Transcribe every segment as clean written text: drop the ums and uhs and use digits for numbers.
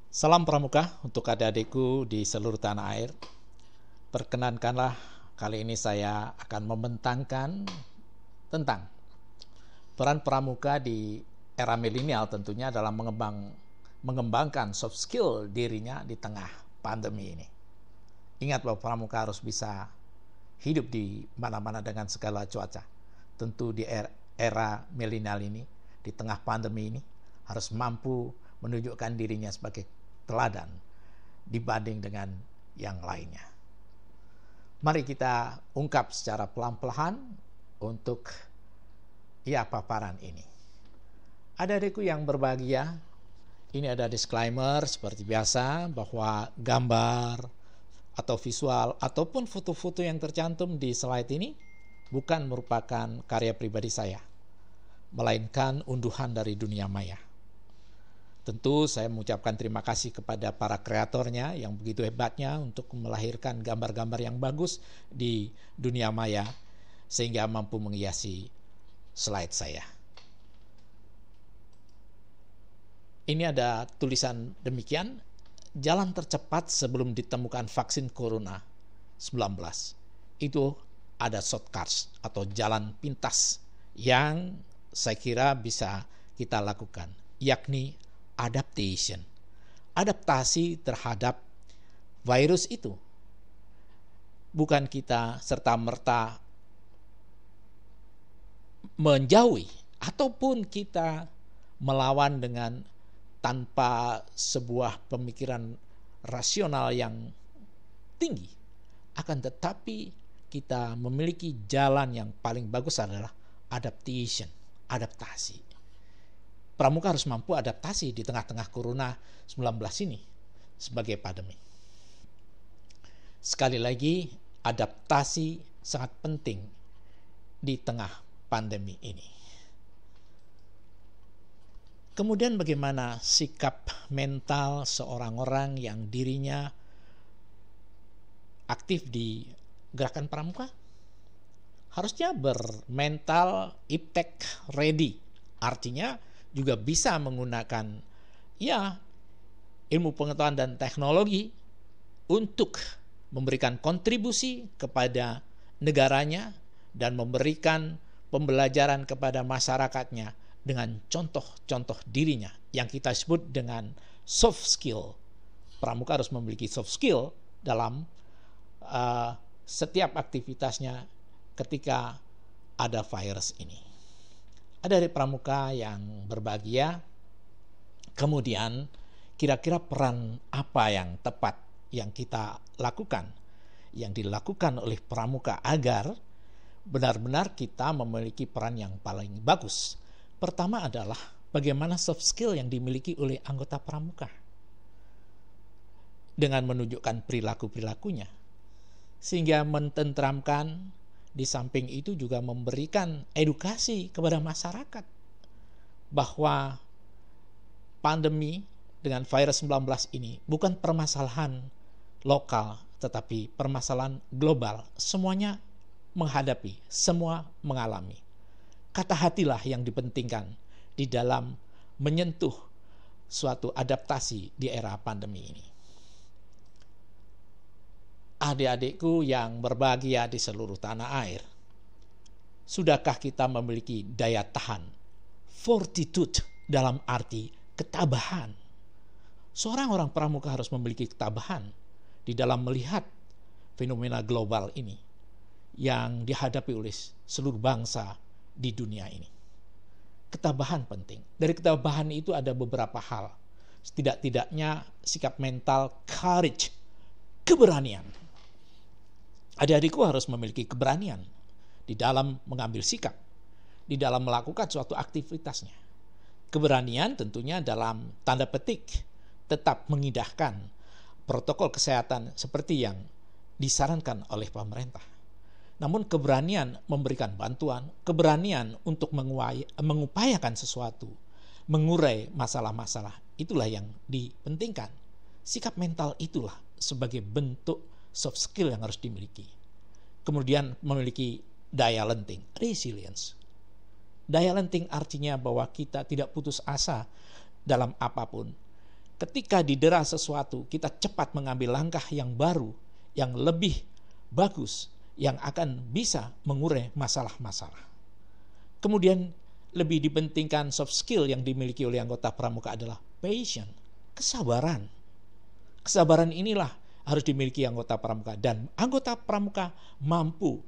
Salam pramuka untuk adik-adikku di seluruh tanah air. Perkenankanlah kali ini saya akan membentangkan tentang peran pramuka di era milenial tentunya dalam mengembangkan soft skill dirinya di tengah pandemi ini. Ingat bahwa pramuka harus bisa hidup di mana-mana dengan segala cuaca. Tentu di era milenial ini, di tengah pandemi ini, harus mampu menunjukkan dirinya sebagai teladan dibanding dengan yang lainnya. Mari kita ungkap secara pelan-pelan untuk paparan ini. Adik-adikku yang berbahagia, ini ada disclaimer seperti biasa bahwa gambar atau visual ataupun foto-foto yang tercantum di slide ini bukan merupakan karya pribadi saya, melainkan unduhan dari dunia maya. Tentu saya mengucapkan terima kasih kepada para kreatornya yang begitu hebatnya untuk melahirkan gambar-gambar yang bagus di dunia maya sehingga mampu menghiasi slide saya. Ini ada tulisan demikian, jalan tercepat sebelum ditemukan vaksin Corona 19. Itu ada shortcuts atau jalan pintas yang saya kira bisa kita lakukan, yakni adaptasi terhadap virus itu. Bukan kita serta-merta menjauhi ataupun kita melawan dengan tanpa sebuah pemikiran rasional yang tinggi. Akan tetapi kita memiliki jalan yang paling bagus adalah adaptasi. Pramuka harus mampu adaptasi di tengah-tengah Corona 19 ini sebagai pandemi. Sekali lagi, adaptasi sangat penting di tengah pandemi ini. Kemudian bagaimana sikap mental seorang orang yang dirinya aktif di gerakan pramuka? Harusnya bermental iptek ready. Artinya juga bisa menggunakan ilmu pengetahuan dan teknologi untuk memberikan kontribusi kepada negaranya dan memberikan pembelajaran kepada masyarakatnya dengan contoh-contoh dirinya yang kita sebut dengan soft skill. Pramuka harus memiliki soft skill dalam setiap aktivitasnya ketika ada virus ini. Ada dari pramuka yang berbahagia, kemudian kira-kira peran apa yang tepat yang kita lakukan, yang dilakukan oleh pramuka agar benar-benar kita memiliki peran yang paling bagus. Pertama adalah bagaimana soft skill yang dimiliki oleh anggota pramuka dengan menunjukkan perilaku-perilakunya sehingga mententramkan. Di samping itu juga memberikan edukasi kepada masyarakat bahwa pandemi dengan virus 19 ini bukan permasalahan lokal tetapi permasalahan global. Semuanya menghadapi, semua mengalami. Kata hatilah yang dipentingkan di dalam menyentuh suatu adaptasi di era pandemi ini. Adik-adikku yang berbahagia di seluruh tanah air, sudahkah kita memiliki daya tahan, fortitude dalam arti ketabahan? Seorang orang pramuka harus memiliki ketabahan di dalam melihat fenomena global ini yang dihadapi oleh seluruh bangsa di dunia ini. Ketabahan penting. Dari ketabahan itu ada beberapa hal. Setidak-tidaknya sikap mental, courage, keberanian. Adik-adikku harus memiliki keberanian di dalam mengambil sikap, di dalam melakukan suatu aktivitasnya. Keberanian tentunya dalam tanda petik tetap mengindahkan protokol kesehatan seperti yang disarankan oleh pemerintah. Namun keberanian memberikan bantuan, keberanian untuk mengupayakan sesuatu, mengurai masalah-masalah, itulah yang dipentingkan. Sikap mental itulah sebagai bentuk soft skill yang harus dimiliki. Kemudian memiliki daya lenting, resilience. Daya lenting artinya bahwa kita tidak putus asa dalam apapun. ketika didera sesuatu, kita cepat mengambil langkah yang baru, yang lebih bagus, yang akan bisa mengurai masalah-masalah. Kemudian lebih dipentingkan soft skill yang dimiliki oleh anggota pramuka adalah patience, kesabaran. Kesabaran inilah harus dimiliki anggota pramuka, dan anggota pramuka mampu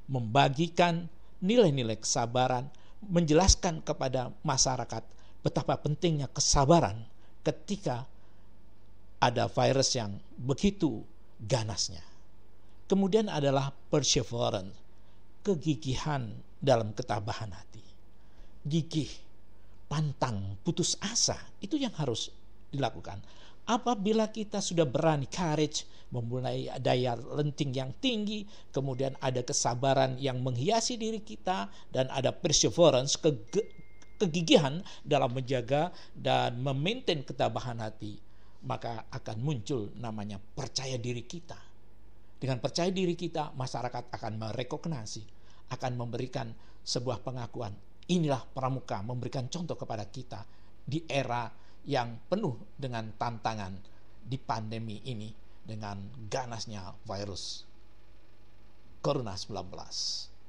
membagikan nilai-nilai kesabaran, menjelaskan kepada masyarakat betapa pentingnya kesabaran ketika ada virus yang begitu ganasnya. Kemudian adalah perseverance, kegigihan dalam ketabahan hati. Gigih, pantang, putus asa, itu yang harus dilakukan. Apabila kita sudah berani, courage, mempunyai daya lenting yang tinggi, kemudian ada kesabaran yang menghiasi diri kita, dan ada perseverance, kegigihan dalam menjaga dan memaintain ketabahan hati, maka akan muncul namanya percaya diri kita. Dengan percaya diri kita, masyarakat akan merekognisi, akan memberikan sebuah pengakuan. Inilah pramuka, memberikan contoh kepada kita di era yang penuh dengan tantangan di pandemi ini dengan ganasnya virus Corona 19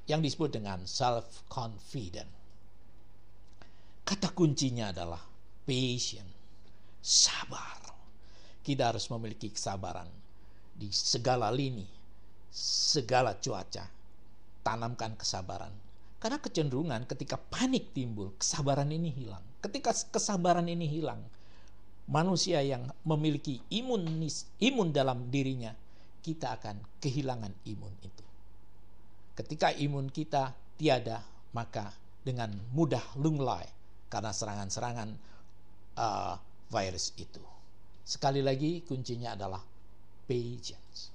yang disebut dengan self-confident. Kata kuncinya adalah patience, sabar. Kita harus memiliki kesabaran di segala lini, segala cuaca. Tanamkan kesabaran. Karena kecenderungan ketika panik timbul, kesabaran ini hilang. Ketika kesabaran ini hilang, manusia yang memiliki imun dalam dirinya, kita akan kehilangan imun itu. Ketika imun kita tiada, maka dengan mudah lunglai karena serangan-serangan virus itu. Sekali lagi kuncinya adalah patience.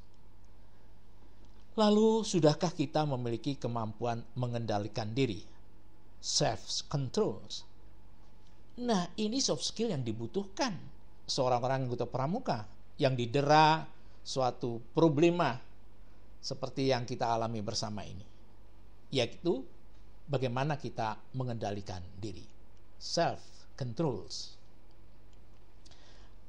Lalu sudahkah kita memiliki kemampuan mengendalikan diri? Self-control. Nah, ini soft skill yang dibutuhkan seorang orang anggota pramuka yang didera suatu problema seperti yang kita alami bersama ini, yaitu bagaimana kita mengendalikan diri. Self-control.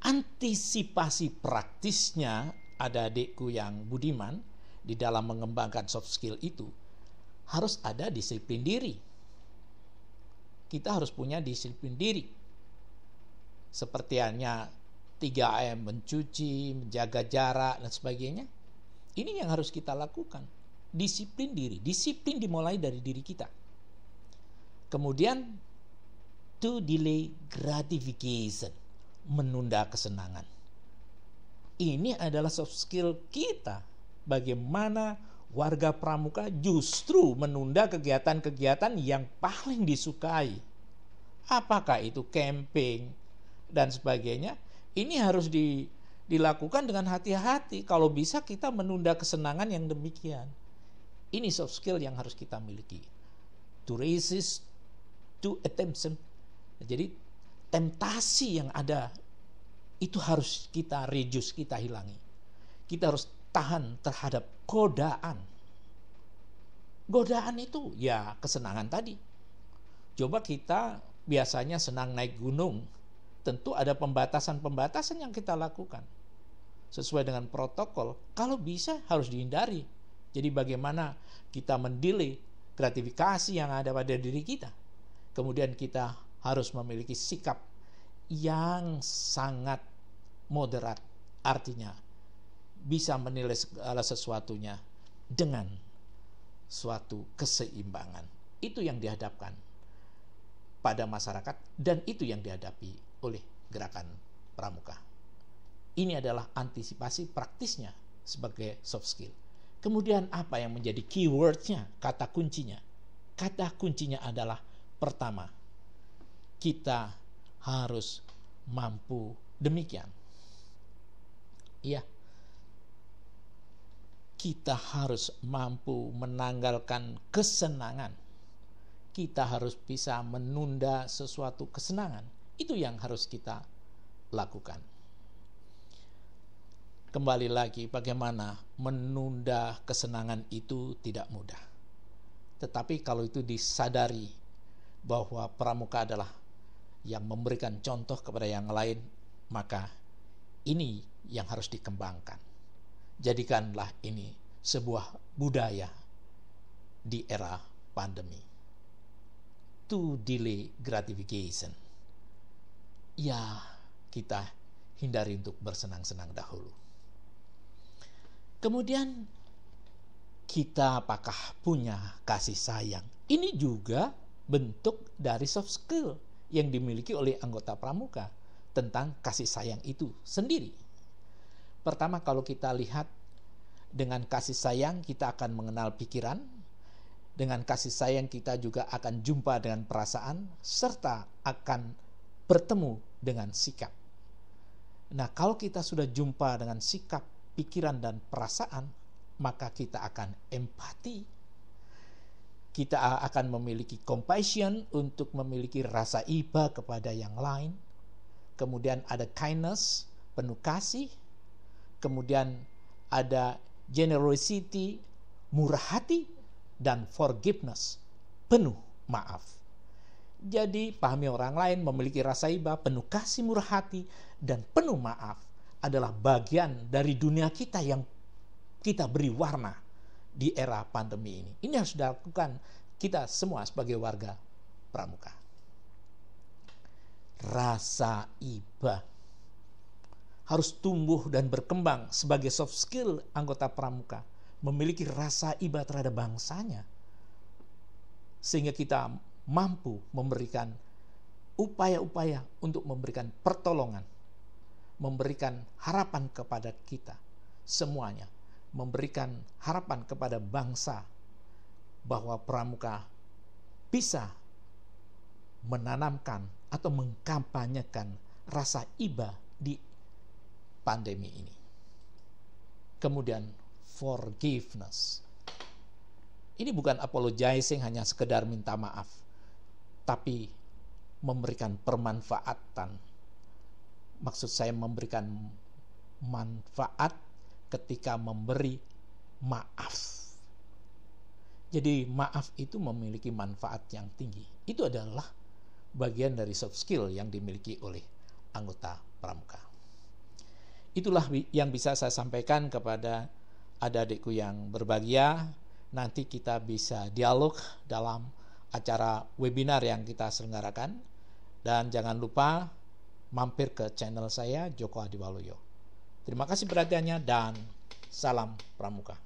Antisipasi praktisnya, ada adikku yang budiman, di dalam mengembangkan soft skill itu harus ada disiplin diri. Kita harus punya disiplin diri. Seperti hanya 3M, mencuci, menjaga jarak, dan sebagainya. Ini yang harus kita lakukan. Disiplin diri. Disiplin dimulai dari diri kita. Kemudian, to delay gratification. Menunda kesenangan. Ini adalah soft skill kita. Bagaimana warga pramuka justru menunda kegiatan-kegiatan yang paling disukai. Apakah itu camping dan sebagainya. Ini harus dilakukan dengan hati-hati. Kalau bisa kita menunda kesenangan yang demikian. Ini soft skill yang harus kita miliki. To resist to temptation. Jadi temptasi yang ada itu harus kita reduce, kita hilangi. Kita harus tahan terhadap godaan. Godaan itu ya kesenangan tadi. Coba kita biasanya senang naik gunung, tentu ada pembatasan-pembatasan yang kita lakukan sesuai dengan protokol. Kalau bisa harus dihindari. Jadi bagaimana kita mendelay gratifikasi yang ada pada diri kita. Kemudian kita harus memiliki sikap yang sangat moderat, artinya bisa menilai segala sesuatunya dengan suatu keseimbangan. Itu yang dihadapkan pada masyarakat dan itu yang dihadapi oleh gerakan pramuka. Ini adalah antisipasi praktisnya sebagai soft skill. Kemudian apa yang menjadi keywordnya, kata kuncinya? Kata kuncinya adalah pertama, kita harus mampu demikian. Iya. Kita harus mampu menanggalkan kesenangan. Kita harus bisa menunda sesuatu kesenangan. Itu yang harus kita lakukan. Kembali lagi, bagaimana menunda kesenangan itu tidak mudah. Tetapi kalau itu disadari bahwa pramuka adalah yang memberikan contoh kepada yang lain, maka ini yang harus dikembangkan. Jadikanlah ini sebuah budaya di era pandemi. To delay gratification. Ya, kita hindari untuk bersenang-senang dahulu. Kemudian kita apakah punya kasih sayang? Ini juga bentuk dari soft skill yang dimiliki oleh anggota pramuka tentang kasih sayang itu sendiri. Pertama, kalau kita lihat dengan kasih sayang kita akan mengenal pikiran, dengan kasih sayang kita juga akan jumpa dengan perasaan, serta akan bertemu dengan sikap. Nah, kalau kita sudah jumpa dengan sikap, pikiran, dan perasaan, maka kita akan empati. Kita akan memiliki compassion untuk memiliki rasa iba kepada yang lain. Kemudian ada kindness, penuh kasih. Kemudian ada generosity, murah hati, dan forgiveness, penuh maaf. Jadi pahami orang lain, memiliki rasa iba, penuh kasih, murah hati, dan penuh maaf adalah bagian dari dunia kita yang kita beri warna di era pandemi ini. Ini harus dilakukan kita semua sebagai warga pramuka. Rasa iba harus tumbuh dan berkembang sebagai soft skill anggota pramuka, memiliki rasa iba terhadap bangsanya, sehingga kita mampu memberikan upaya-upaya untuk memberikan pertolongan, memberikan harapan kepada kita semuanya, memberikan harapan kepada bangsa bahwa pramuka bisa menanamkan atau mengkampanyekan rasa iba di pandemi ini. Kemudian forgiveness. Ini bukan apologizing hanya sekedar minta maaf, tapi memberikan permanfaatan. Maksud saya memberikan manfaat ketika memberi maaf. Jadi maaf itu memiliki manfaat yang tinggi. Itu adalah bagian dari soft skill yang dimiliki oleh anggota pramuka. Itulah yang bisa saya sampaikan kepada adik-adikku yang berbahagia. Nanti kita bisa dialog dalam acara webinar yang kita selenggarakan. Dan jangan lupa mampir ke channel saya, Joko Adiwaluyo. Terima kasih perhatiannya dan salam pramuka.